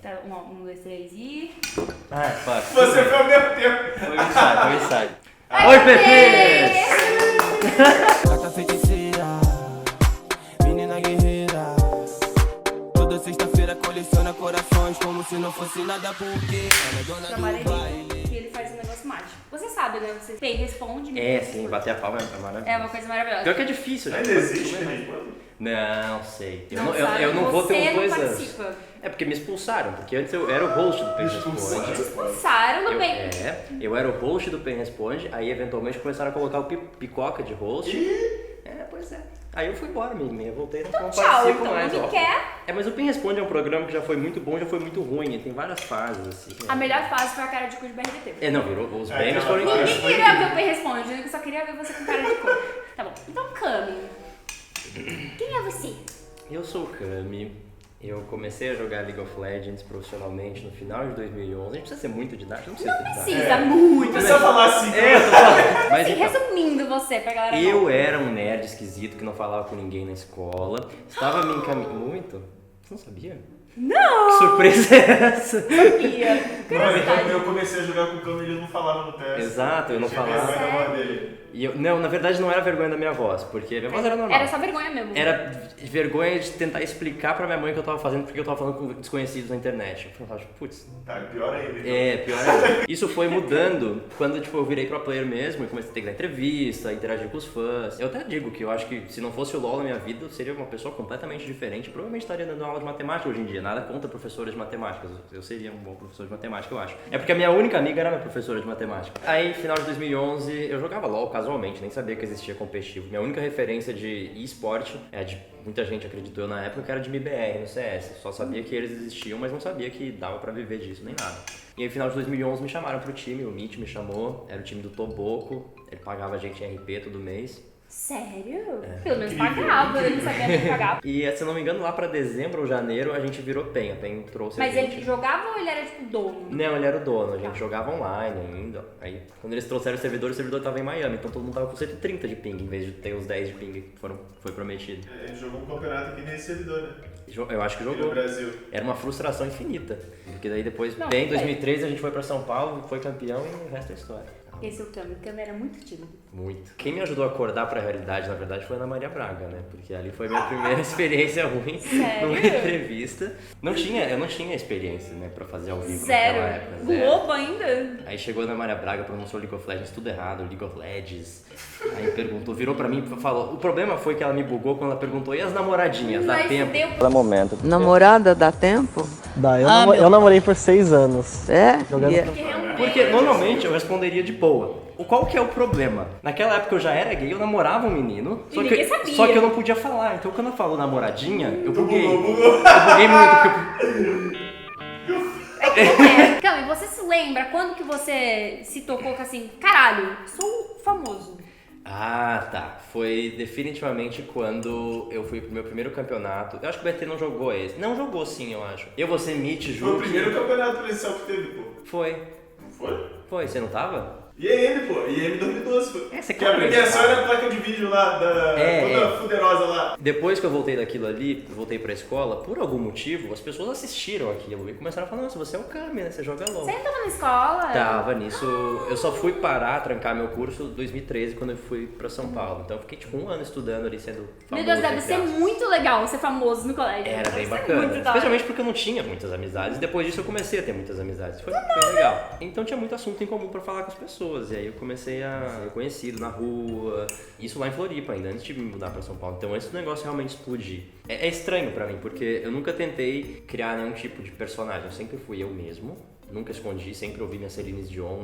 Tá, um, dois, três e... Ah, é fácil. Você foi ao mesmo tempo. Foi o ensaio. Oi, Pepe! Gata feiticeira, menina guerreira. Toda sexta-feira coleciona corações como se não fosse nada, porque ela é dona do baile. Que ele faz um negócio mágico. Você sabe, né? Você tem, responde. Sim, bater a palma é maravilhoso. É uma coisa maravilhosa. Pior que é difícil, né? Ainda existe, né? Não sei. Sabe, Eu não vou ter uns 2 anos. participa. É porque me expulsaram, porque antes eu era o host do Pen Responde. Te expulsaram do bem. Eu era o host do Pen Responde, aí eventualmente começaram a colocar o Picoca de host. Pois é. Aí eu fui embora, eu voltei, não Tchau, participo então mais. não me quer. Mas o Pen Responde é um programa que já foi muito bom, já foi muito ruim, ele tem várias fases, assim. A melhor fase foi a cara de cu de BRBT. Não, virou, os prêmios foram Ninguém incríveis. queria ver o Pen Responde, eu só queria ver você com cara de cu. Tá bom, então Cami, quem é você? Eu sou o Cami, eu comecei a jogar League of Legends profissionalmente no final de 2011. A gente precisa ser muito didático? Não precisa ser didático. Precisa muito. Precisa falar assim. Eu tô falando. Mas Assim, então, resumindo você, pra galera eu nova. era um nerd esquisito que não falava com ninguém na escola. Estava me encaminhando... Muito? Você não sabia? Não! Que surpresa é essa? Sabia. Não, Curiosidade. então eu comecei a jogar com o Cami e ele não falava no teste. Exato, eu não Tinha falava. vergonha da voz dele. E não, na verdade não era vergonha da minha voz, porque a minha voz era normal. Era só vergonha mesmo. Era vergonha de tentar explicar pra minha mãe o que eu tava fazendo porque eu tava falando com desconhecidos na internet. Eu falava, putz... Tá, pior ainda. Então. Pior ainda. Isso foi mudando quando eu virei pro player mesmo e comecei a ter que dar entrevista, interagir com os fãs. Eu até digo que eu acho que se não fosse o LoL na minha vida, eu seria uma pessoa completamente diferente. Provavelmente estaria dando aula de matemática hoje em dia. Nada contra professores de matemática. Eu seria um bom professor de matemática, eu acho. É porque a minha única amiga era minha professora de matemática. Aí, final de 2011, eu jogava LoL casualmente, nem sabia que existia competitivo. Minha única referência de esporte, muita gente acreditou na época, que era de MBR no CS. Só sabia que eles existiam, mas não sabia que dava pra viver disso, nem nada. E aí, no final de 2011, me chamaram pro time, o Mitch me chamou, era o time do Toboco, ele pagava a gente em RP todo mês. Sério? Pelo menos pagava, eu não sabia nem pagar. E, se não me engano, lá pra dezembro ou janeiro, a gente virou PEN. A PEN trouxe Mas a gente. ele jogava ou ele era tipo dono? Não, ele era o dono, a gente jogava online ainda. Aí, quando eles trouxeram o servidor tava em Miami, então todo mundo tava com 130 de ping, em vez de ter os 10 de ping que foi prometido. A gente jogou um campeonato aqui nesse servidor, né? Eu acho que Aqui jogou. no Brasil. Era uma frustração infinita. Porque daí depois, Não, em 2013, a gente foi pra São Paulo, foi campeão e o resto é história. Esse é o Cami. O Cami era muito tímido. Muito. Quem me ajudou a acordar pra realidade, na verdade, foi a Ana Maria Braga, né? Porque ali foi a minha primeira experiência ruim Sério? numa entrevista. Eu não tinha experiência, né, pra fazer ao vivo Sério? naquela época. Zero. Globo ainda? Aí chegou a Ana Maria Braga, pronunciou League of Legends tudo errado, League of Legends. Aí perguntou, virou pra mim e falou... O problema foi que ela me bugou quando ela perguntou, e as namoradinhas, dá Mas tempo? deu Cada momento. Namorada dá tempo? Dá, eu namorei por 6 anos. É? Jogando Porque normalmente eu responderia de boa. Qual que é o problema? Naquela época eu já era gay, eu namorava um menino, E ninguém sabia. só que eu não podia falar. Então quando ela falou namoradinha, eu buguei. Bugou. Eu buguei muito, porque Cami, você se lembra quando que você se tocou que assim, caralho, sou famoso? Ah, tá. Foi definitivamente quando eu fui pro meu primeiro campeonato. Eu acho que o BT não jogou esse. Não jogou sim, eu acho. Eu, você, Mitch, Foi o Ju. primeiro campeonato presencial que teve, pô. Foi. Não foi? Foi, você não tava? IEM, pô. IEM 2012. Pô. Você Que a premiação sabe. era a placa de vídeo lá, toda fuderosa lá. Depois que eu voltei daquilo ali, voltei pra escola, por algum motivo, as pessoas assistiram aquilo e começaram a falar, nossa, você é o Kami, né? Você joga LOL. Você ainda tava na escola? Tava nisso, eu só fui parar, trancar meu curso em 2013, quando eu fui pra São Paulo. Então eu fiquei tipo 1 ano estudando ali, sendo famoso. Meu Deus, deve entre ser aspas. muito legal ser famoso no colégio. Era Deve bem ser bacana, muito da hora. especialmente porque eu não tinha muitas amizades. Depois disso eu comecei a ter muitas amizades, foi legal. Então tinha muito assunto em comum pra falar com as pessoas, e aí eu comecei a ser conhecido na rua, isso lá em Floripa ainda, antes de me mudar pra São Paulo. Então antes do negócio realmente explodir. É estranho pra mim, porque eu nunca tentei criar nenhum tipo de personagem, eu sempre fui eu mesmo. Nunca escondi, sempre ouvi minha Celine Dion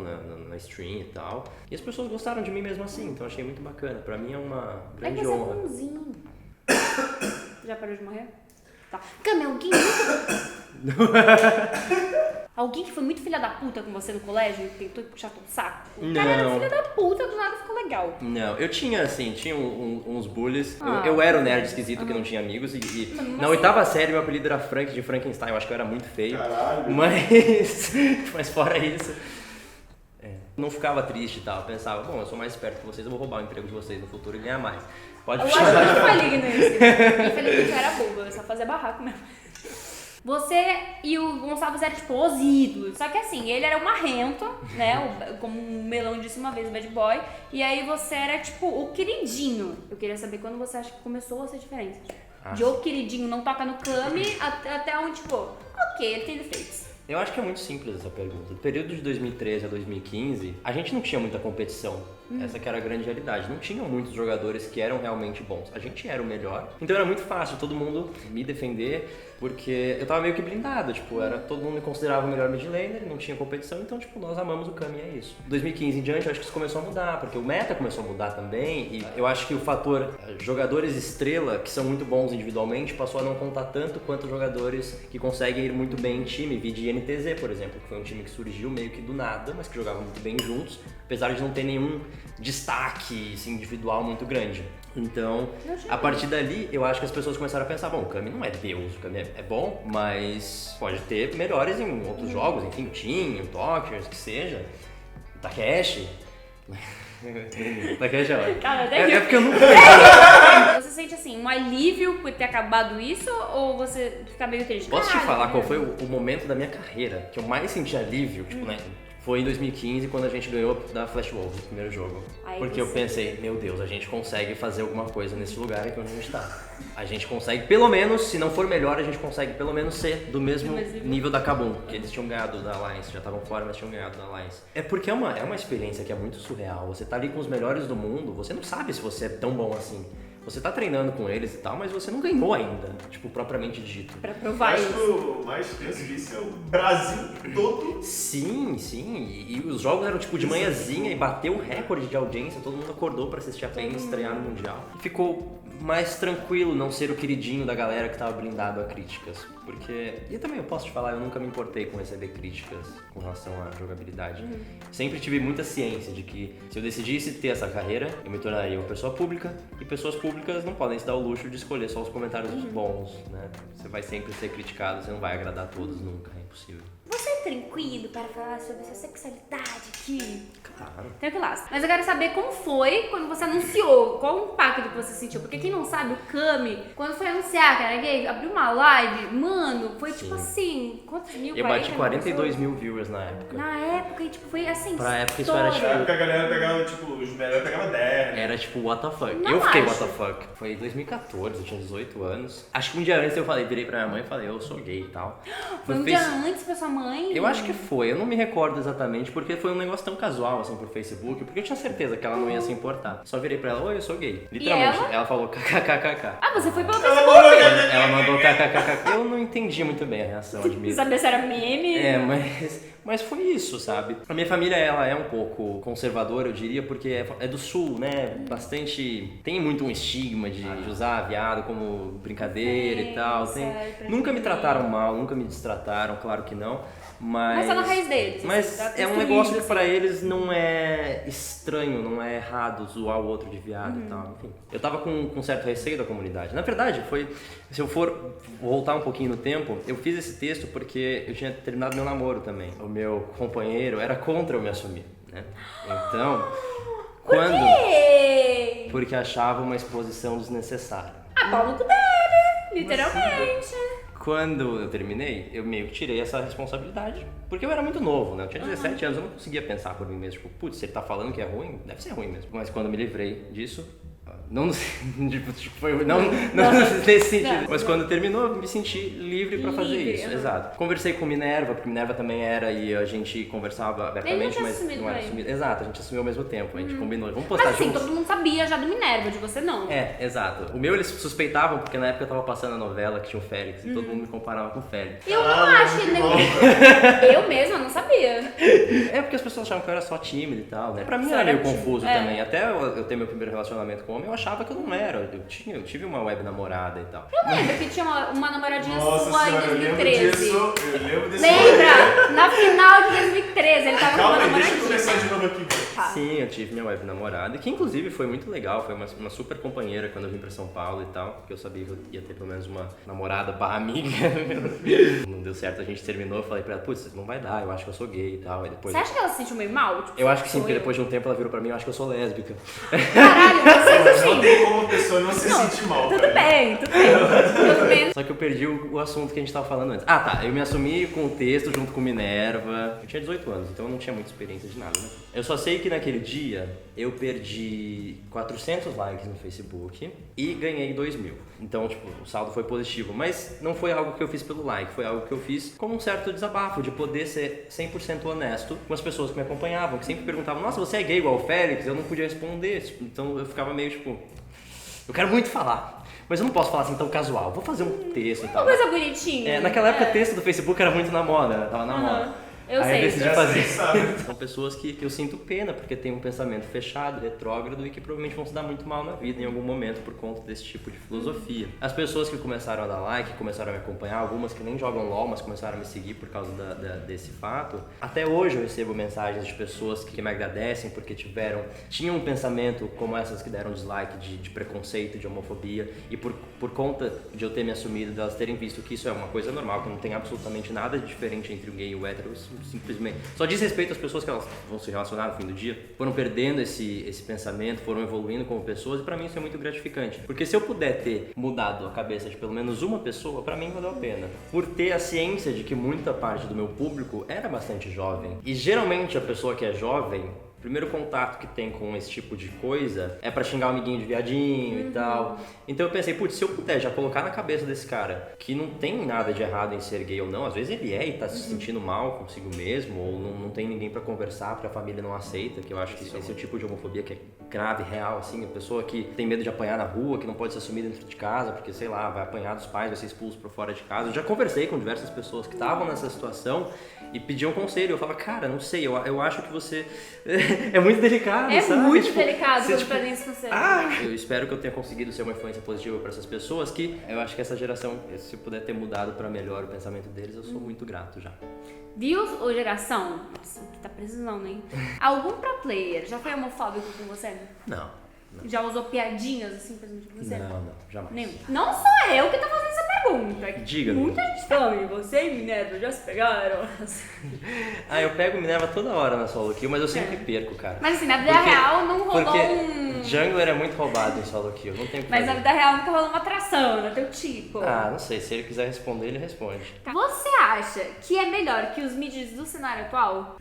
na stream e tal. E as pessoas gostaram de mim mesmo assim, então eu achei muito bacana. Pra mim é uma É que grande você é honra. bonzinho. Já parou de morrer? Tá. Cami, alguém muito... Alguém que foi muito filha da puta com você no colégio e tentou puxar teu saco? O cara era Não. filha da puta, do nada ficou legal. Não, eu tinha assim, uns bullies. Ah. Eu era o nerd esquisito que não tinha amigos e na oitava série meu apelido era Frank de Frankenstein, eu acho que eu era muito feio. Caralho. Mas fora isso, não ficava triste e tal. Eu pensava, bom, eu sou mais esperto que vocês, eu vou roubar o emprego de vocês no futuro e ganhar mais. Pode Eu puxar. acho que foi maligno isso. Infelizmente eu era boba, eu só fazia barraco mesmo. Você e o Gonçalves eram, tipo, os ídolos. Só que assim, ele era o marrento, né? Como o Melão disse uma vez, o bad boy. E aí você era, tipo, o queridinho. Eu queria saber quando você acha que começou a ser diferente. De o queridinho não toca no Kami até onde, tipo, ok, ele tem defeitos. Eu acho que é muito simples essa pergunta. No período de 2013 a 2015, a gente não tinha muita competição. Essa que era a grande realidade. Não tinham muitos jogadores que eram realmente bons. A gente era o melhor. Então era muito fácil todo mundo me defender, porque eu tava meio que blindado. Tipo, todo mundo me considerava o melhor mid laner, não tinha competição. Então, tipo, nós amamos o Kami, é isso. 2015 em diante, eu acho que isso começou a mudar, porque o meta começou a mudar também. E eu acho que o fator jogadores estrela, que são muito bons individualmente, passou a não contar tanto quanto jogadores que conseguem ir muito bem em time. Vi de NTZ, por exemplo, que foi um time que surgiu meio que do nada, mas que jogava muito bem juntos, apesar de não ter nenhum destaque assim, individual muito grande. Então, a partir dali, eu acho que as pessoas começaram a pensar, bom, o Kami não é Deus, o Kami é bom, mas pode ter melhores em outros jogos, enfim, o Team, o Tokyo, que seja, o Takeshi. Takeshi é ótimo. Cara, É porque eu nunca... Você sente, assim, um alívio por ter acabado isso ou você fica meio triste? Posso te falar qual foi o momento da minha carreira que eu mais senti alívio, tipo, né? Foi em 2015, quando a gente ganhou da Flash Wolves, o primeiro jogo. Porque eu pensei, meu Deus, a gente consegue fazer alguma coisa nesse lugar aqui onde a gente tá. A gente consegue, pelo menos, se não for melhor, a gente consegue pelo menos ser do mesmo nível da Kabum. Que eles tinham ganhado da Alliance, já estavam fora, mas tinham ganhado da Alliance. É porque é uma experiência que é muito surreal. Você tá ali com os melhores do mundo, você não sabe se você é tão bom assim. Você tá treinando com eles e tal, mas você não ganhou ainda, tipo, propriamente dito. Pra provar Acho isso. que o mais tenso disso é o Brasil todo. Sim. E os jogos eram tipo de manhãzinha e bateu o recorde de audiência, todo mundo acordou pra assistir a PEN estrear no Mundial. E ficou mais tranquilo não ser o queridinho da galera que tava blindado a críticas. Porque, e também eu posso te falar, eu nunca me importei com receber críticas com relação à jogabilidade. Sempre tive muita ciência de que se eu decidisse ter essa carreira, eu me tornaria uma pessoa pública, e pessoas públicas não podem se dar o luxo de escolher só os comentários bons, né? Você vai sempre ser criticado, você não vai agradar a todos nunca, é impossível. Você é tranquilo para falar sobre sua sexualidade aqui? Claro. Tranquilaço. Mas eu quero saber como foi quando você anunciou, qual o impacto que você sentiu. Porque quem não sabe, o Kami, quando foi anunciar que era gay, abriu uma live, mano, foi tipo assim, quantos mil? Eu bati 42 mil viewers na época. Na época, e tipo, foi assim, Pra época isso era Na tipo... época a galera pegava, tipo, os melhores pegavam 10, né? Era tipo, what the fuck. Não Eu fiquei acho. what the fuck. Foi em 2014, eu tinha 18 anos. Acho que um dia antes eu virei pra minha mãe e falei, eu sou gay e tal. Foi um dia antes pra sua mãe? Eu acho que foi, eu não me recordo exatamente, porque foi um negócio tão casual assim por Facebook, porque eu tinha certeza que ela não ia se importar. Só virei pra ela, oi, eu sou gay. Literalmente, ela falou kkkk. Ah, você foi pelo Ela Facebook? mandou Ela mandou kkkk. Eu não entendi muito bem a reação, Não admito. sabia se era meme? É, mas foi isso, sabe? A minha família, ela é um pouco conservadora, eu diria, porque é do sul, né? Bastante... Tem muito um estigma de usar viado como brincadeira e tal. Nunca me trataram mal, nunca me destrataram, claro que não. Mas tá na raiz deles. Mas tá é um construído, negócio que assim. pra eles não é estranho, não é errado zoar o outro de viado e tal. Enfim, eu tava com um certo receio da comunidade. Na verdade, foi... Se eu for voltar um pouquinho no tempo, eu fiz esse texto porque eu tinha terminado meu namoro também. O meu companheiro era contra eu me assumir, né? Então, quando... Por quê? Porque achava uma exposição desnecessária. Ah, pau no cu dele, literalmente. Quando eu terminei, eu meio que tirei essa responsabilidade, porque eu era muito novo, né? Eu tinha 17 anos, eu não conseguia pensar por mim mesmo. Tipo, putz, se ele tá falando que é ruim, deve ser ruim mesmo. Mas quando eu me livrei disso, não nesse sentido, mas quando terminou, eu me senti livre pra fazer Livre, isso, exato. Conversei com Minerva, porque Minerva também era, e a gente conversava abertamente, mas não era assumido. Exato, a gente assumiu ao mesmo tempo, a gente combinou, vamos postar Mas assim, juntos. todo mundo sabia já do Minerva, de você não. É, exato. O meu eles suspeitavam, porque na época eu tava passando a novela que tinha o Félix, e todo mundo me comparava com o Félix. Eu não acho que eu mesma não sabia. É porque as pessoas achavam que eu era só tímido e tal, né? Pra mim Só era meio era tímido, confuso é. também. Até eu ter meu primeiro relacionamento com homem, eu achava que eu não era. Eu tive uma web namorada e tal. Eu lembro que tinha uma namoradinha Nossa sua senhora, em eu lembro 2013. disso. Eu lembro desse Lembra? Na final de 2013, ele tava com uma Calma aí, deixa eu namoradinha. começar de novo aqui. brincar. Sim, eu tive minha web namorada, que inclusive foi muito legal, foi uma super companheira quando eu vim pra São Paulo e tal, porque eu sabia que eu ia ter pelo menos uma namorada barra amiga. Não deu certo, a gente terminou, eu falei pra ela, putz, não vai dar, eu acho que eu sou gay e tal. Aí depois... Você acha que ela se sentiu meio mal? Tipo, Eu acho que sim, sou porque eu? depois de um tempo ela virou pra mim, eu acho que eu sou lésbica. Caralho, vocês Não assim. tem como a pessoa não se sentir mal, Tudo cara. bem, tudo bem. Tudo bem. Só que eu perdi o assunto que a gente tava falando antes. Ah, tá. Eu me assumi com o texto junto com Minerva. Eu tinha 18 anos, então eu não tinha muita experiência de nada, né? Eu só sei que naquele dia eu perdi 400 likes no Facebook e ganhei 2.000. Então, tipo, o saldo foi positivo. Mas não foi algo que eu fiz pelo like, foi algo que eu fiz como um certo desabafo, de poder ser 100% honesto com as pessoas que me acompanhavam, que sempre perguntavam, nossa, você é gay igual o Félix? Eu não podia responder. Então eu ficava meio tipo, eu quero muito falar, mas eu não posso falar assim tão casual, vou fazer um texto e tal. Uma coisa bonitinha. Naquela época, texto do Facebook era muito na moda, né? Tava na moda. Eu Aí sei. eu decidi Já fazer. sei, sabe? São pessoas que eu sinto pena, porque tem um pensamento fechado, retrógrado e que provavelmente vão se dar muito mal na vida em algum momento por conta desse tipo de filosofia. As pessoas que começaram a dar like, começaram a me acompanhar, algumas que nem jogam LOL, mas começaram a me seguir por causa desse fato. Até hoje eu recebo mensagens de pessoas que me agradecem porque tinham um pensamento como essas que deram dislike de preconceito, de homofobia, e por conta de eu ter me assumido, delas terem visto que isso é uma coisa normal, que não tem absolutamente nada de diferente entre o gay e o hétero, simplesmente só diz respeito às pessoas que elas vão se relacionar no fim do dia, foram perdendo esse pensamento, foram evoluindo como pessoas, e pra mim isso é muito gratificante, porque se eu puder ter mudado a cabeça de pelo menos uma pessoa, pra mim valeu a pena, por ter a ciência de que muita parte do meu público era bastante jovem, e geralmente a pessoa que é jovem, o primeiro contato que tem com esse tipo de coisa é pra xingar o amiguinho de viadinho e tal. Então eu pensei, putz, se eu puder já colocar na cabeça desse cara que não tem nada de errado em ser gay ou não, às vezes ele é e tá se sentindo mal consigo mesmo, ou não tem ninguém pra conversar, porque a família não aceita, que eu acho que esse é o tipo de homofobia que é grave, real, assim, a pessoa que tem medo de apanhar na rua, que não pode se assumir dentro de casa, porque, sei lá, vai apanhar dos pais, vai ser expulso pra fora de casa. Eu já conversei com diversas pessoas que estavam nessa situação e pediam conselho. Eu falava, cara, não sei, eu acho que você é muito delicado, É sabe? muito Tipo, delicado você, quando tipo, pedem esse conselho. eu espero que eu tenha conseguido ser uma influência positiva para essas pessoas, que eu acho que essa geração, se eu puder ter mudado para melhor o pensamento deles, eu sou muito grato já. Viu, ô geração? Nossa, que tá precisando, hein? Algum pro player já foi homofóbico com você? Não. Já usou piadinhas assim, por exemplo, com você? Não, jamais. Nenhum. Não sou eu que tô fazendo essa pergunta. Diga. Muita gente fala, e você e Minerva já se pegaram? Eu pego Minerva toda hora na solo kill, mas eu sempre perco, cara. Mas assim, na vida Porque- real não rolou Porque jungler é muito roubado em solo kill, não tem o que Mas na fazer. vida real nunca rolou uma atração, não é teu tipo. Não sei, se ele quiser responder, ele responde. Tá. Você acha que é melhor que os midis do cenário atual?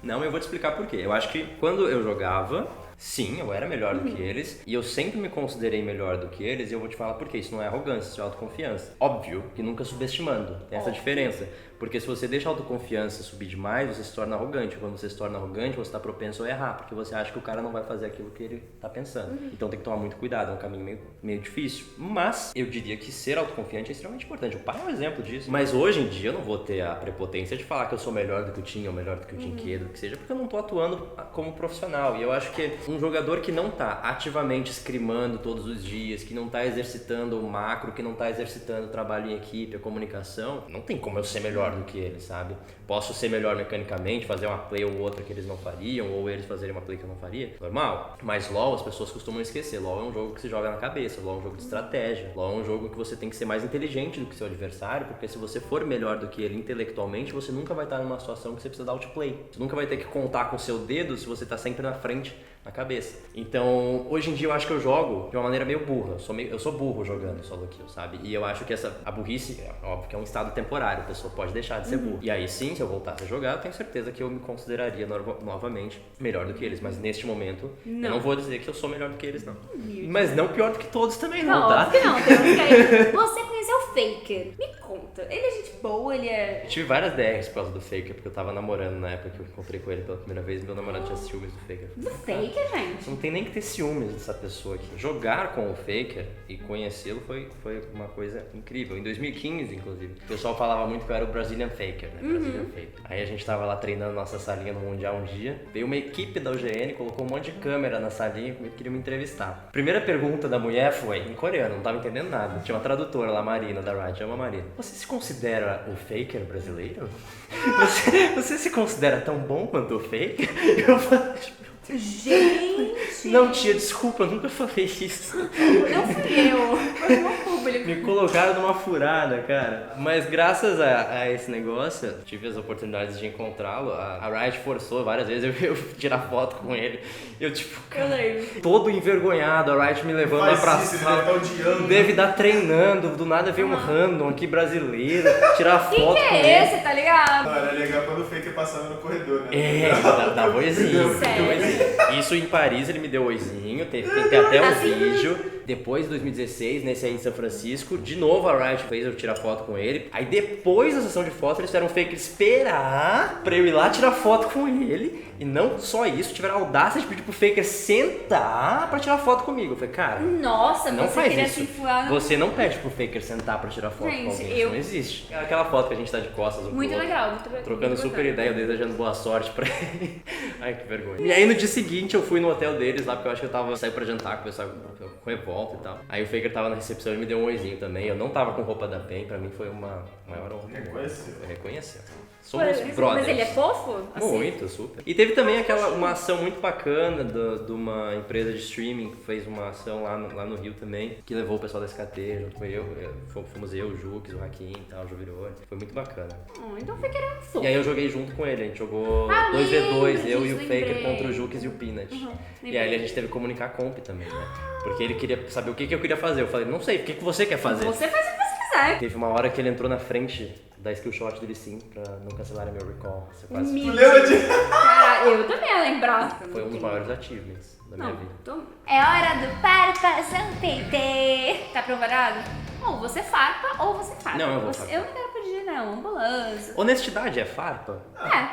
Não, eu vou te explicar por quê. Eu acho que quando eu jogava, sim, eu era melhor do que eles, e eu sempre me considerei melhor do que eles, e eu vou te falar por quê. Isso não é arrogância, isso é autoconfiança. Óbvio que nunca subestimando, tem essa diferença. Porque se você deixa a autoconfiança subir demais, você se torna arrogante. Quando você se torna arrogante, você está propenso a errar, porque você acha que o cara não vai fazer aquilo que ele está pensando. Então tem que tomar muito cuidado, é um caminho meio difícil. Mas eu diria que ser autoconfiante é extremamente importante. O pai é um exemplo disso. Mas hoje em dia eu não vou ter a prepotência de falar que eu sou melhor do que o Tinha, ou melhor do que o Tinquedo, que seja, porque eu não tô atuando como profissional. E eu acho que um jogador que não tá ativamente scrimando todos os dias, que não tá exercitando o macro, que não tá exercitando o trabalho em equipe, a comunicação, não tem como eu ser melhor do que ele, sabe? Posso ser melhor mecanicamente, fazer uma play ou outra que eles não fariam, ou eles fazerem uma play que eu não faria, normal. Mas LoL as pessoas costumam esquecer. LoL é um jogo que se joga na cabeça, LoL é um jogo de estratégia, LoL é um jogo que você tem que ser mais inteligente do que seu adversário, porque se você for melhor do que ele intelectualmente, você nunca vai estar numa situação que você precisa dar outplay. Você nunca vai ter que contar com o seu dedo se você tá sempre na frente, na cabeça. Então, hoje em dia eu acho que eu jogo de uma maneira meio burra. Eu sou burro jogando solo kill, sabe? E eu acho que a burrice, óbvio que é um estado temporário, a pessoa pode deixar de ser burro. E aí sim, se eu voltasse a jogar, eu tenho certeza que eu me consideraria novamente melhor do que eles. Mas neste momento, eu não vou dizer que eu sou melhor do que eles, não. Mas não pior do que todos também, não, tá? Óbvio que não. Temos que aí. Você conheceu o Faker. Me conta. Ele é gente boa, ele é... Eu tive várias DRs por causa do Faker, porque eu tava namorando na época que eu encontrei com ele pela primeira vez, e meu namorado tinha ciúmes do Faker. Do Faker, gente? Não tem nem que ter ciúmes dessa pessoa aqui. Jogar com o Faker e conhecê-lo foi uma coisa incrível. Em 2015, inclusive, o pessoal falava muito que eu era o Brazilian Faker, né? Brazilian Faker. Aí a gente tava lá treinando nossa salinha no Mundial um dia, veio uma equipe da UGN, colocou um monte de câmera na salinha e queria me entrevistar. Primeira pergunta da mulher foi em coreano, não tava entendendo nada. Tinha uma tradutora lá, Marina, da Riot, chama Marina. Você se se considera o faker brasileiro? Você se considera tão bom quanto o faker? Eu falei, Gente! não, tia, desculpa, eu nunca falei isso. Não fui eu. Foi o meu público. Me colocaram numa furada, cara. Mas graças a esse negócio, eu tive as oportunidades de encontrá-lo. A Riot forçou várias vezes eu tirar foto com ele. Eu, tipo, Eu lembro. todo envergonhado, a Riot me levando lá pra Faz isso, ele sala. deve estar odiando. Deve estar treinando, do nada veio um random aqui brasileiro, tirar Quem foto que com é ele. esse, tá ligado? Não, era legal quando o Faker passava no corredor, né? É, dá oizinho. Sério? Isso em Paris ele me deu oizinho, tem até um vídeo. Depois de 2016, nesse aí em São Francisco, de novo a Riot fez eu tirar foto com ele. Aí depois da sessão de foto eles fizeram um fake esperar pra eu ir lá tirar foto com ele. E não só isso, tiveram a audácia de pedir pro Faker sentar pra tirar foto comigo. Eu falei, cara, Nossa, não você faz queria isso. se enfuar no... Você não pede pro Faker sentar pra tirar foto Gente, com alguém, eu- isso não existe. Aquela foto que a gente tá de costas um pro Muito outro, legal, muito trocando muito super bacana. ideia, eu desejando boa sorte pra ele. Ai, que vergonha. E aí no dia seguinte eu fui no hotel deles lá, porque eu acho que eu tava saindo pra jantar com o pessoal com revolta e tal. Aí o Faker tava na recepção e me deu um oizinho também. Eu não tava com roupa da PEN, pra mim foi uma maior honra. Reconheceu. Reconheceu. Somos Mas brothers. ele é fofo? Assim? Muito, super. E teve também uma ação muito bacana de uma empresa de streaming que fez uma ação lá no Rio também, que levou o pessoal da SKT, junto com fomos eu, o Jux, o Hakim e tal, o Juvirone. Foi muito bacana. Então foi querendo fofo. E aí eu joguei junto com ele, a gente jogou Ah, 2v2, lembro eu e disso, o Faker lembrei. contra o Jux e o Peanut. E aí a gente teve que comunicar comp também, né? Porque ele queria saber o que eu queria fazer. Eu falei, não sei, o que você quer fazer? Você faz o que você quiser. Teve uma hora que ele entrou na frente da skill shot dele sim, pra não cancelarem meu recall. Você quase Me- Tu lembra de... Cara, eu também ia lembrar. foi um dos maiores achievements da minha Não, vida. É hora do Farpa TT. Tá preparado? Ou você farpa ou você farpa. Não, eu vou farpar. Eu não quero pedir, não. Ambulância. Honestidade é farpa?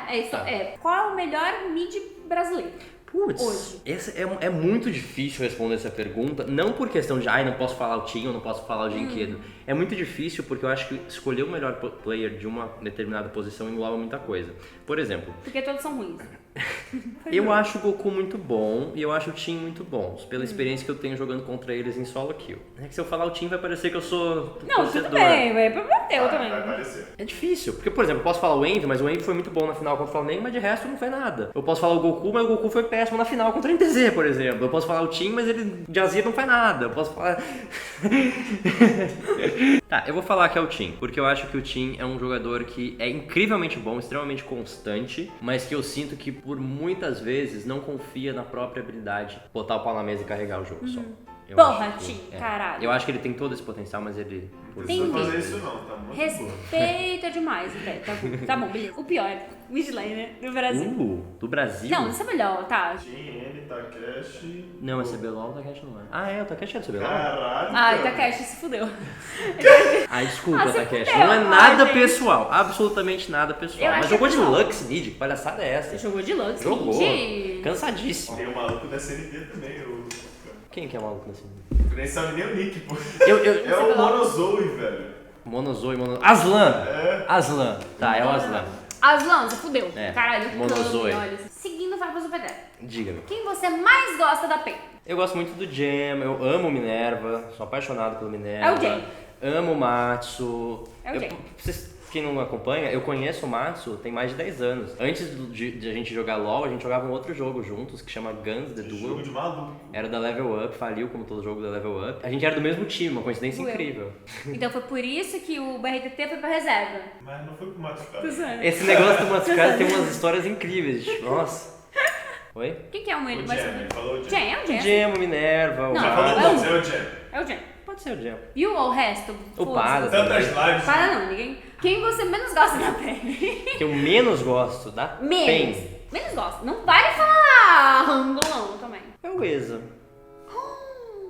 É isso. Tá. É. Qual é o melhor mid brasileiro? Putz, Hoje. esse é muito difícil responder essa pergunta, não por questão de, não posso falar o team, eu não posso falar o Jinquedo. É muito difícil porque eu acho que escolher o melhor player de uma determinada posição engloba muita coisa. Por exemplo, Porque todos são ruins. eu acho o Goku muito bom e eu acho o Team muito bons, pela experiência que eu tenho jogando contra eles em solo kill. É que se eu falar o Team vai parecer que eu sou Não, torcedor. tudo bem, vai prometeu também. Vai aparecer. É difícil, porque, por exemplo, eu posso falar o Envy, mas o Envy foi muito bom na final contra o Flamengo, mas de resto não foi nada. Eu posso falar o Goku, mas o Goku foi péssimo na final contra o NTZ, por exemplo. Eu posso falar o Team, mas ele de Azir não faz nada. Eu posso falar... Tá, eu vou falar que é o Team, porque eu acho que o Team é um jogador que é incrivelmente bom, extremamente constante, mas que eu sinto que por muitas vezes não confia na própria habilidade de botar o pau na mesa e carregar o jogo só. Eu Porra, acho que- Team, caralho. Eu acho que ele tem todo esse potencial, mas ele... por Tem Não vezes- vou fazer isso não, tá muito bom. Respeita demais, até. Tá bom, beleza. O pior, midlaner do Brasil. Do Brasil? Não, isso é melhor, tá? Team N, Takeshi... Não, é CBLOL, o Takeshi não é. Ah, é, o Takeshi é do CBLOL? Caralho, Ai, cara. Takeshi se fudeu. Ai, desculpa, Ah, você Takeshi. fudeu. Não é nada Ai, gente. pessoal, absolutamente nada Eu pessoal. Mas acho jogou de pessoal. Lux Mid, que palhaçada é essa? Você jogou de Lux, Jogou. Mid? Cansadíssimo. Tem o maluco da CNB também, o... Quem que é maluco nesse mundo? Tu nem sabe nem o nick, pô. Eu... É o Monozoe, velho. Monozoe, Aslan! É. Aslan. Tá, é o Aslan. Aslan, você fudeu. É, Caralho, Monozoe. olha. Seguindo, vai pro Super Dad. Diga-me. Quem você mais gosta da PEN? Eu gosto muito do Jam, eu amo Minerva, sou apaixonado pelo Minerva. É o Jam. Amo o Matsu. É o Jam. Quem não acompanha, eu conheço o Matsu tem mais de 10 anos. Antes de a gente jogar LoL, a gente jogava um outro jogo juntos que chama Guns The Jogo Duel. de maluco. Era da Level Up, faliu como todo jogo da Level Up. A gente era do mesmo time, uma coincidência Duel. incrível. Então foi por isso que o BRTT foi pra reserva. Mas não foi pro Machucado. Tô zoando. Esse negócio do Matsukaze tem umas histórias incríveis. Nossa. Oi? Quem que é o O mais... Jam, ele falou o Jam. Jam, é o Jam. Gemo, Minerva, o Não, Já falou é Matsu. todos, é o Jam. É o Jam. Pode ser o Gemo. E o resto? O Foda-se. Pada Tantas também. lives. Para não, ninguém... Quem você menos gosta da PEN? Que eu menos gosto da Menos. PEN Menos gosta. Não vai falar rangolão também. é o Eza.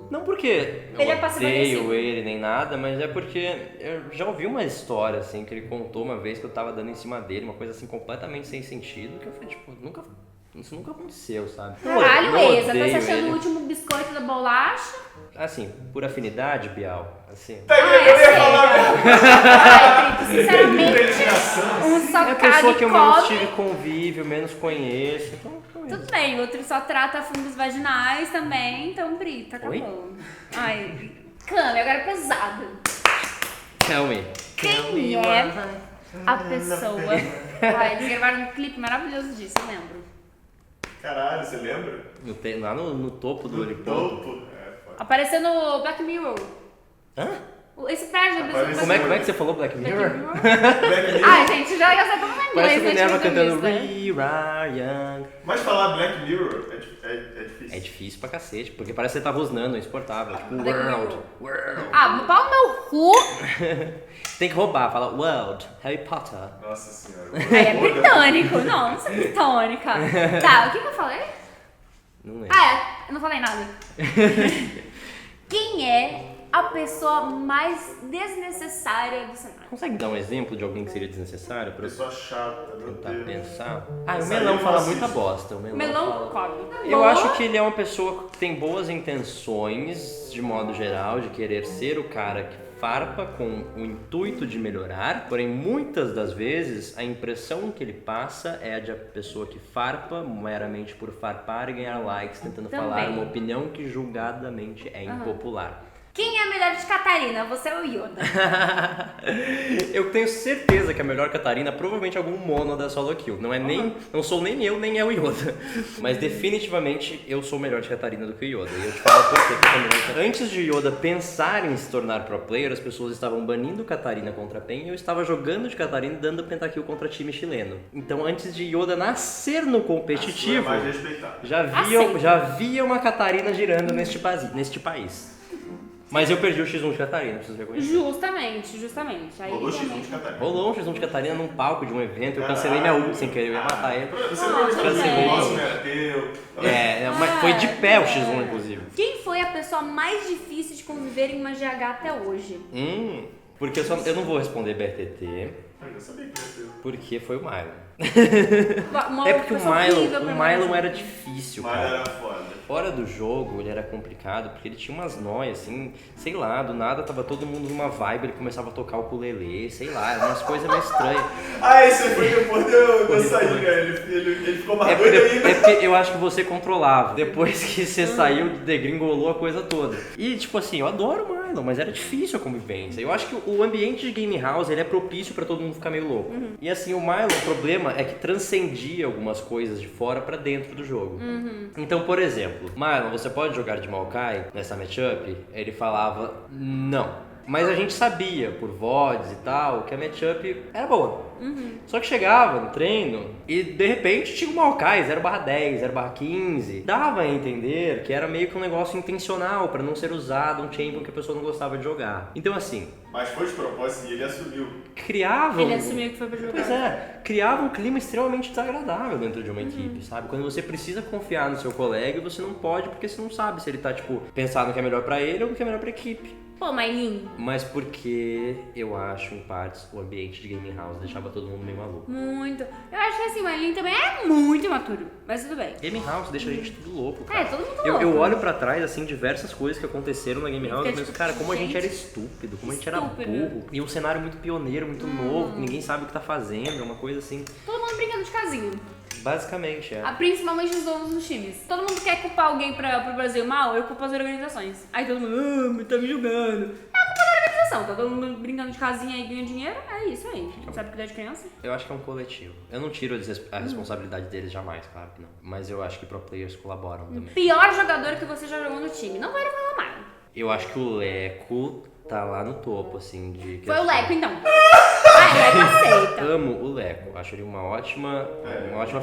Não porque eu Ele é passivo-agressivo. odeio ele nem nada, mas é porque eu já ouvi uma história assim que ele contou uma vez que eu tava dando em cima dele, uma coisa assim completamente sem sentido, que eu falei, tipo, isso nunca aconteceu, sabe? Caralho, Não Eza, tá se odeio achando ele. o último biscoito da bolacha? Assim, por afinidade, Bial, assim. Tá Ah, entendendo? Eu ia falar Ai, Trito, sinceramente, Interligação. um É só a pessoa caga que e eu menos come. tive convívio, menos conheço, então conheço. Tudo bem, o outro só trata fungos vaginais também, então Brita, acabou. Oi? Ai, câmbio, agora é pesado. Tell me. Quem é a pessoa... Eles gravaram um clipe maravilhoso disso, eu lembro. Caralho, você lembra? Lá no topo do heliponto. Topo. Foda. Apareceu no Black Mirror. Hã? Esse prédio da Apareceu. Como é que você falou Black Mirror? Black Mirror. Ai, gente, já sei como é Parece inglês, o Minerva né? cantando We Are Young. Mas falar Black Mirror é difícil. É difícil pra cacete, porque parece que você tá rosnando, é insuportável. Tipo, Black world, Mirror. world. Ah, pau no meu cu. Tem que roubar, fala world, Harry Potter. Nossa senhora. É britânico. Não sou britânica. Tá, o que eu falei? Não lembro. Eu não falei nada. Quem é a pessoa mais desnecessária do cenário? Consegue dar um exemplo de alguém que seria desnecessário pra eu Pessoa chata, meu tentar Deus. pensar? O Essa aí Melão eu fala assisto. muita bosta. O Melão fala... come. Eu acho que ele é uma pessoa que tem boas intenções, de modo geral, de querer ser o cara que farpa com o intuito de melhorar, porém muitas das vezes a impressão que ele passa é a de a pessoa que farpa meramente por farpar e ganhar likes, tentando Também. falar uma opinião que julgadamente é impopular. Quem é a melhor de Catarina? Você ou o Yoda? Eu tenho certeza que a melhor Catarina provavelmente é algum mono da Solo Kill. Não sou nem eu, nem é o Yoda. Mas definitivamente eu sou melhor de Catarina do que o Yoda. E eu te falo por quê que eu sou melhor. Antes de Yoda pensar em se tornar pro player, as pessoas estavam banindo Catarina contra Pen e eu estava jogando de Catarina e dando pentakill contra time chileno. Então antes de Yoda nascer no competitivo, A sua é mais respeitável. já via uma Catarina girando neste país. Mas eu perdi o X1 de Catarina, preciso reconhecer. Justamente. Aí, Rolou X1 de realmente- Catarina. Rolou um X1 de Catarina num palco de um evento, eu cancelei minha ult sem querer, eu ia matar ele. Você não Cancelei. o nosso não era teu. Mas foi de pé o X1, inclusive. Quem foi a pessoa mais difícil de conviver em uma GH até hoje? Porque eu não vou responder BRTT, Eu sabia que era teu. porque foi o Mylon. Uma É porque o pessoa horrível pra Mylon mim. era difícil, Mas cara. era foda. Fora do jogo, ele era complicado, porque ele tinha umas noias, assim, sei lá, do nada tava todo mundo numa vibe, ele começava a tocar o ukulele, sei lá, eram umas coisas meio estranhas. Esse foi depois de eu sair, cara. Ele ficou mais É doido porque, ainda. é porque eu acho que você controlava. Depois que você saiu, degringolou a coisa toda. E tipo assim, eu adoro o Mylon, mas era difícil a convivência. Eu acho que o ambiente de game house, ele é propício pra todo mundo ficar meio louco. E assim, o Mylon, o problema é que transcendia algumas coisas de fora pra dentro do jogo. Então, por exemplo, Mylon, você pode jogar de Maokai nessa matchup? Ele falava, não. Mas a gente sabia, por VODs e tal, que a matchup era boa. Só que chegava no treino e de repente tinha um Maokai 0/10, 0/15. Dava a entender que era meio que um negócio intencional pra não ser usado um champion que a pessoa não gostava de jogar. Então assim, Mas foi de propósito e ele assumiu. criava... Ele assumiu que foi pra jogar. Pois é, criava um clima extremamente desagradável dentro de uma equipe, sabe? Quando você precisa confiar no seu colega, você não pode porque você não sabe se ele tá, tipo, pensando no que é melhor pra ele ou no que é melhor pra equipe. Pô, Maylin, Mas porque eu acho, em partes, o ambiente de gaming house deixava todo mundo meio maluco. muito. Eu acho que assim, o Maylin também é muito imaturo, mas tudo bem. Gaming house deixa a gente tudo louco, cara. Todo mundo Eu louco. olho pra trás, assim, diversas coisas que aconteceram na Game House, Fica mas, tipo, cara, como a gente era gente, estúpido, como a gente era estúpido. burro. E um cenário muito pioneiro, muito novo, ninguém sabe o que tá fazendo, é uma coisa assim, Todo mundo brincando de casinho. basicamente, é. Principalmente os donos dos times. Todo mundo quer culpar alguém pro Brasil mal, eu culpo as organizações. Aí todo mundo, tá me julgando. É a culpa da organização, tá todo mundo brincando de casinha e ganhando dinheiro, é isso aí. Sabe cuidar de criança? Eu acho que é um coletivo. Eu não tiro a responsabilidade deles jamais, claro que não. Mas eu acho que pro players colaboram também. Pior jogador que você já jogou no time. Não vai falar mais. Eu acho que o Leco tá lá no topo, assim, de... Foi o Leco, então. O Leco aceita. Amo o Leco, acho ele uma ótima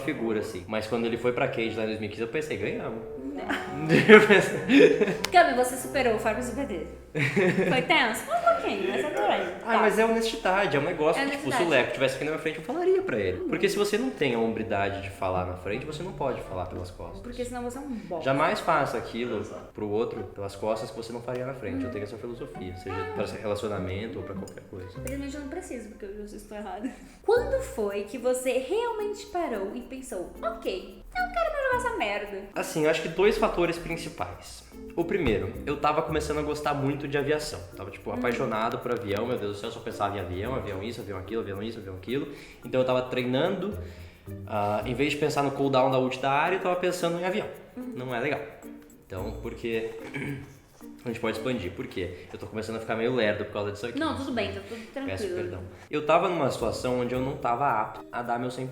figura, assim. Mas quando ele foi pra Cage lá em 2015, eu pensei, ganhamos. Cami, você superou o Fábio Super Foi tenso? Um pouquinho, mas é tudo bem. Mas é honestidade, é um negócio É que, tipo, se o honestidade. Leco estivesse aqui na minha frente, eu falaria pra ele. Porque se você não tem a hombridade de falar na frente, você não pode falar pelas costas. Porque senão você é um bosta. Jamais faça aquilo pro outro pelas costas que você não faria na frente. Eu tenho essa filosofia, seja pra relacionamento ou pra qualquer coisa. Infelizmente eu não preciso, porque eu já sei se estou errada. Quando foi que você realmente parou e pensou, ok, eu não quero mais jogar essa merda? Assim, eu acho que dois fatores principais. O primeiro, eu tava começando a gostar muito de aviação. Tava, tipo, apaixonado por avião, meu Deus do céu, eu só pensava em avião isso, avião aquilo, avião isso, avião aquilo. Então eu tava treinando, em vez de pensar no cooldown da ult da área, eu tava pensando em avião. Não é legal. Então, porque A gente pode expandir, por quê? Eu tô começando a ficar meio lerdo por causa disso aqui. Não, tudo bem, tá tudo tranquilo. Peço perdão. Eu tava numa situação onde eu não tava apto a dar meu 100%.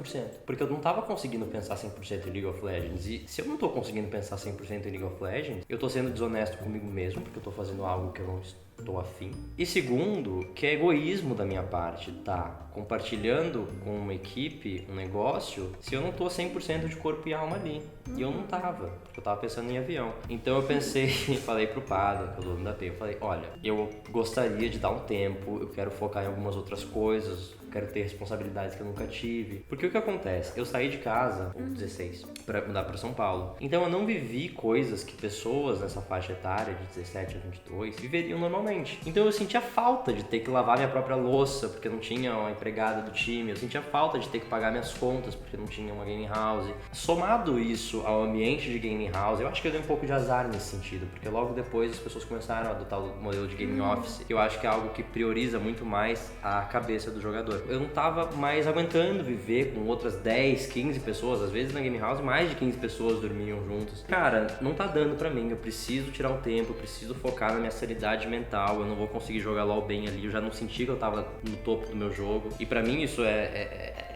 Porque eu não tava conseguindo pensar 100% em League of Legends. E se eu não tô conseguindo pensar 100% em League of Legends, eu tô sendo desonesto comigo mesmo, porque eu tô fazendo algo que eu não estou afim. E segundo, que é egoísmo da minha parte, tá? Compartilhando com uma equipe, um negócio, se eu não tô 100% de corpo e alma ali. E eu não tava, porque eu tava pensando em avião. Então eu pensei, falei pro Pada, que é o dono da P, eu falei, olha, eu gostaria de dar um tempo, eu quero focar em algumas outras coisas, quero ter responsabilidades que eu nunca tive. Porque o que acontece? Eu saí de casa com 16 pra mudar pra São Paulo. Então eu não vivi coisas que pessoas nessa faixa etária de 17 a 22 viveriam normalmente. Então eu sentia falta de ter que lavar minha própria louça porque não tinha uma empregada do time. Eu sentia falta de ter que pagar minhas contas porque não tinha uma gaming house. Somado isso ao ambiente de gaming house, eu acho que eu dei um pouco de azar nesse sentido, porque logo depois as pessoas começaram a adotar o modelo de gaming office. Eu acho que é algo que prioriza muito mais a cabeça do jogador. Eu não tava mais aguentando viver com outras 10, 15 pessoas, às vezes na game house mais de 15 pessoas dormiam juntos. Cara, não tá dando pra mim, eu preciso tirar um tempo, eu preciso focar na minha sanidade mental, eu não vou conseguir jogar LoL bem ali, eu já não senti que eu tava no topo do meu jogo. E pra mim isso é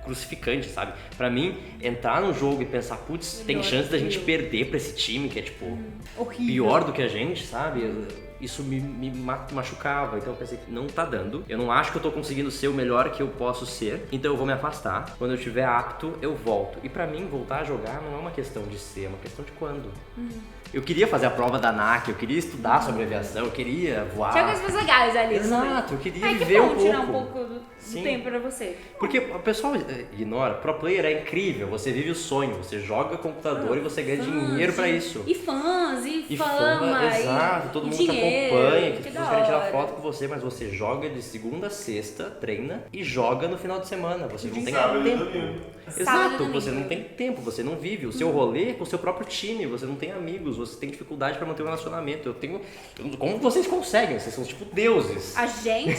crucificante, sabe? Pra mim, entrar num jogo e pensar, putz, tem chance da gente perder pra esse time que é tipo pior do que a gente, sabe? Isso me machucava, então eu pensei que não tá dando, eu não acho que eu tô conseguindo ser o melhor que eu posso ser, então eu vou me afastar, quando eu estiver apto eu volto. E pra mim voltar a jogar não é uma questão de ser, é uma questão de quando. Eu queria fazer a prova da ANAC, eu queria estudar sobre aviação, eu queria voar. Tinha coisas legais ali. Exato, eu queria que viver bom um pouco. tirar um pouco do tempo pra você. Porque o pessoal ignora, pro player é incrível, você vive o sonho, você joga computador e você ganha dinheiro pra isso. E fãs, e fama, fama, exato, todo mundo dinheiro, te acompanha, que as que pessoas da querem tirar hora. foto com você, mas você joga de segunda a sexta, treina e joga no final de semana, você não tem Sábado e tempo. domingo. Sábado e Exato, domingo. você não tem tempo, você não vive. O seu rolê é com o seu próprio time, você não tem amigos, você tem dificuldade pra manter um relacionamento. Como vocês conseguem? Vocês são tipo deuses. A gente...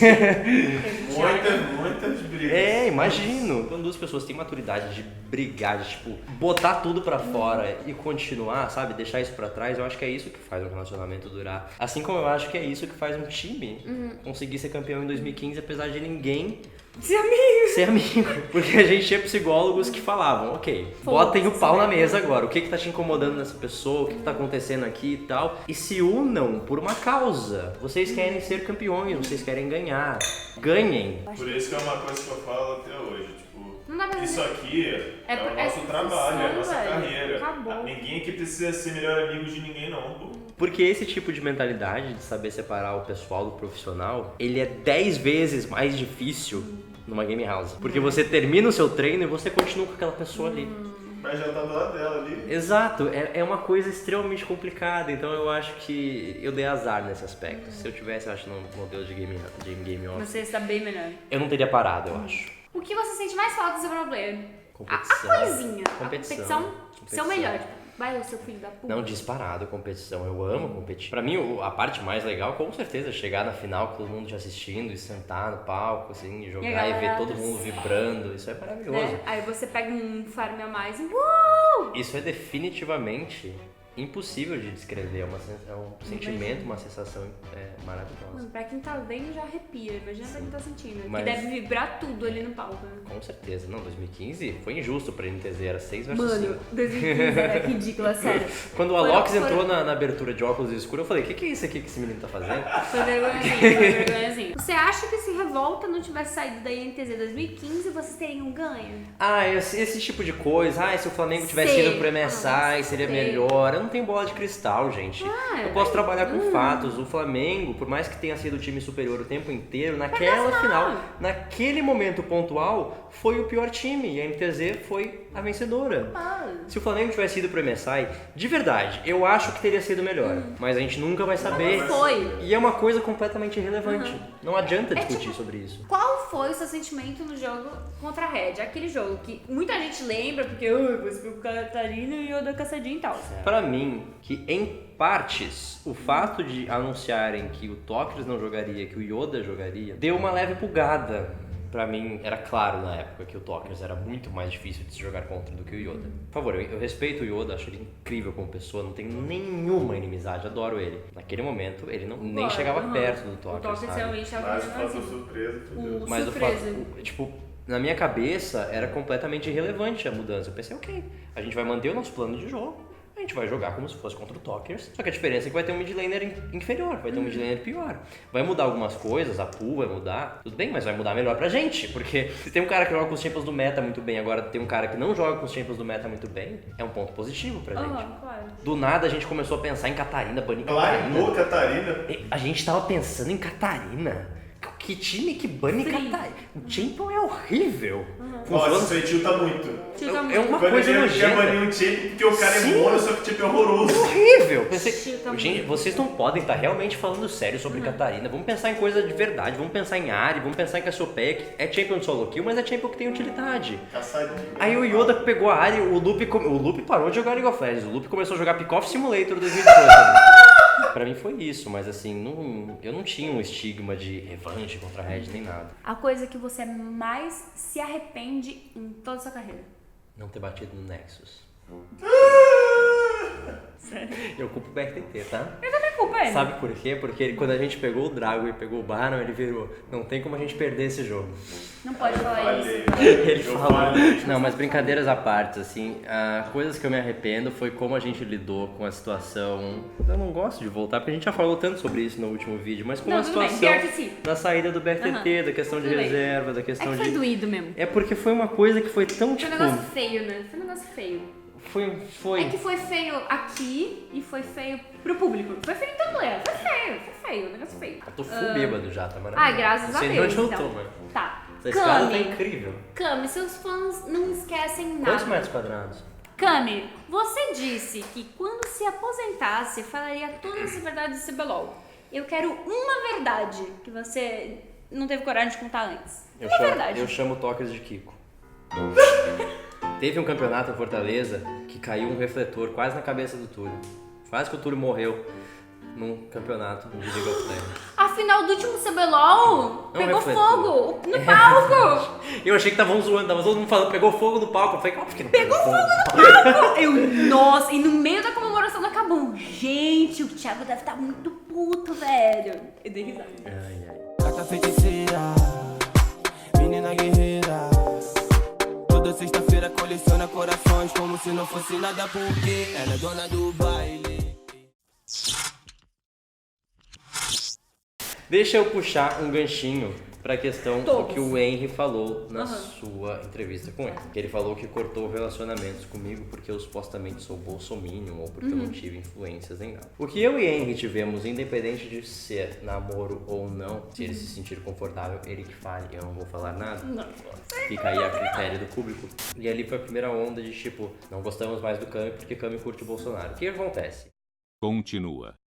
Muitas brigas. É, imagino. Quando duas pessoas têm maturidade de brigar, de tipo, botar tudo pra fora e continuar, sabe? Deixar isso pra trás, eu acho que é isso que faz um relacionamento durar. Assim como eu acho que é isso que faz um time conseguir ser campeão em 2015, apesar de ninguém ser amigo. Porque a gente tinha psicólogos que falavam, ok, botem o pau na mesa agora. O que tá te incomodando nessa pessoa? O que tá acontecendo aqui e tal? E se unam por uma causa. Vocês querem ser campeões, vocês querem ganhar. Ganhem. Por isso que é uma coisa que eu falo até hoje, tipo, Não dá pra isso fazer. aqui é o é nosso trabalho, é a nossa profissão, velho. carreira. Acabou. Ninguém aqui precisa ser melhor amigo de ninguém não, pô. Porque esse tipo de mentalidade de saber separar o pessoal do profissional, ele é 10 vezes mais difícil numa game house. Porque você termina o seu treino e você continua com aquela pessoa ali. Mas já tá do lado dela ali. Exato, é uma coisa extremamente complicada, então eu acho que eu dei azar nesse aspecto. Se eu tivesse, eu acho, num modelo de game office, Você está bem melhor. eu não teria parado, eu acho. O que você sente mais falta do seu pro player? Competição. A coisinha. Competição. A competição. Seu melhor. Tipo, vai, o seu filho da puta. Não, disparado competição, eu amo competir. Pra mim, a parte mais legal, com certeza, é chegar na final com todo mundo te assistindo e sentar no palco, assim, e jogar e ver todo mundo vibrando, isso é maravilhoso. Né? Aí você pega um farm a mais e... Isso é definitivamente impossível de descrever, é um sentimento, uma sensação maravilhosa. Mano, pra quem tá vendo já arrepia, imagina pra quem tá sentindo. Mas- Que deve vibrar tudo ali no palco, né? Com certeza, não, 2015 foi injusto pra NTZ, era 6 versus Mano, 5. 2015 era ridícula, sério. Quando o Foram- Alox foram- entrou na abertura de óculos escuros, eu falei, o que é isso aqui que esse menino tá fazendo? Foi vergonhazinho. Você acha que se Revolta não tivesse saído da INTZ 2015, vocês teriam ganho? Esse tipo de coisa, se o Flamengo tivesse Sei. ido pro MSI, seria sei. melhor. Eu não tenho bola de cristal, gente. Eu posso trabalhar com fatos. O Flamengo, por mais que tenha sido o time superior o tempo inteiro, naquela final, naquele momento pontual, foi o pior time. E a MTZ foi a vencedora. Se o Flamengo tivesse ido pro MSI, de verdade, eu acho que teria sido melhor. Mas a gente nunca vai saber. Não foi. E é uma coisa completamente irrelevante. Não adianta discutir sobre isso. Qual foi o seu sentimento no jogo contra a Red? Aquele jogo que muita gente lembra, porque você viu o Catarina e o da caçadinha e tal. Pra mim, que em partes, o fato de anunciarem que o Tóquio não jogaria, que o Yoda jogaria, deu uma leve bugada pra mim era claro na época que o Talkers era muito mais difícil de se jogar contra do que o Yoda. Por favor, eu respeito o Yoda, acho ele incrível como pessoa, não tenho nenhuma inimizade, adoro ele. Naquele momento, ele nem chegava perto do Talkers, O Talkers realmente é Mas o fator surpresa, fudeu. Mas surpresa. tipo, na minha cabeça era completamente irrelevante a mudança. Eu pensei, ok, a gente vai manter o nosso plano de jogo, a gente vai jogar como se fosse contra o Talkers, só que a diferença é que vai ter um mid laner inferior, vai ter um mid laner pior. Vai mudar algumas coisas, a pool vai mudar, tudo bem, mas vai mudar melhor pra gente, porque se tem um cara que joga com os champions do meta muito bem, agora tem um cara que não joga com os champions do meta muito bem, é um ponto positivo pra gente. Claro. Do nada a gente começou a pensar em Catarina, banir Blindou Catarina. Catarina. A gente tava pensando em Catarina. Que time que bane Catarina? O Champion é horrível. Nossa, seu tio tá muito. É uma Quando coisa ele quer nojenta. banir um champion porque o cara Sim. é mono, só que o champion é horroroso. Horrível. Pensei, Chuta gente, muito. vocês não podem estar realmente falando sério sobre Catarina. Vamos pensar em coisa de verdade. Vamos pensar em Ahri, vamos pensar em Cassiopeia, que é champion de solo kill, mas é champion que tem utilidade. Caçadinho. Aí o Yoda pegou a Ahri, o Lupe parou de jogar League of Legends. O Lupe começou a jogar Pick Off Simulator 2018. Pra mim foi isso, mas assim, eu não tinha um estigma de revanche contra a Red nem nada. A coisa que você mais se arrepende em toda a sua carreira. Não ter batido no Nexus. Sério? Eu culpo o BRTT, tá? Eu também culpo ele. Sabe por quê? Porque quando a gente pegou o Drago e pegou o Baron, ele virou, não tem como a gente perder esse jogo. Não pode falar Falei. isso. Ele Eu falou. falei. Não, mas brincadeiras à parte, assim, coisas que eu me arrependo foi como a gente lidou com a situação. Eu não gosto de voltar, porque a gente já falou tanto sobre isso no último vídeo, mas com Não, a tudo bem, situação BRTT. da saída do BRTT, da questão de tudo bem. reserva, da É questão que foi de. doído mesmo. É porque foi uma coisa que foi tão Foi tipo. um negócio feio, né? Foi um negócio feio. Foi. É que foi feio aqui e foi feio pro público. Foi feio em todo lugar. Foi feio, um negócio feio. Eu tô full bêbado já, tá maravilhoso. Ai, graças a Não sei Deus. de onde eu então. tô, mano. Tá. Essa escada tá Cami, incrível. Cami, seus fãs não esquecem nada. Quantos metros quadrados? Cami, você disse que quando se aposentasse falaria todas as verdades do CBLOL. Eu quero uma verdade que você não teve coragem de contar antes. Uma verdade. Eu chamo Talkers de Kiko. Teve um campeonato em Fortaleza que caiu um refletor quase na cabeça do Túlio. Quase que o Túlio morreu num campeonato de League of Legends. A final do último CBLOL pegou refletor. fogo no palco. Eu achei que estavam zoando, tava todo mundo falando, pegou fogo no palco. Eu falei, óbvio que não pegou fogo. Nossa, e no meio da comemoração acabou. Gente, o Thiago deve estar muito puto, velho. Eu dei risada. Ai, ai. Gata feiticeira, menina guerreira. Toda sexta-feira coleciona corações como se não fosse nada, porque ela é dona do baile. Deixa eu puxar um ganchinho pra questão do Todos. que o Henry falou na sua entrevista com ele. Que ele falou que cortou relacionamentos comigo porque eu supostamente sou bolsominion ou porque eu não tive influências nem nada. O que eu e Henry tivemos, independente de ser namoro ou não, se ele se sentir confortável, ele que fale, eu não vou falar nada. Fica aí a critério do público. E ali foi a primeira onda de tipo, não gostamos mais do Cami porque Cami curte o Bolsonaro. O que acontece? Continua.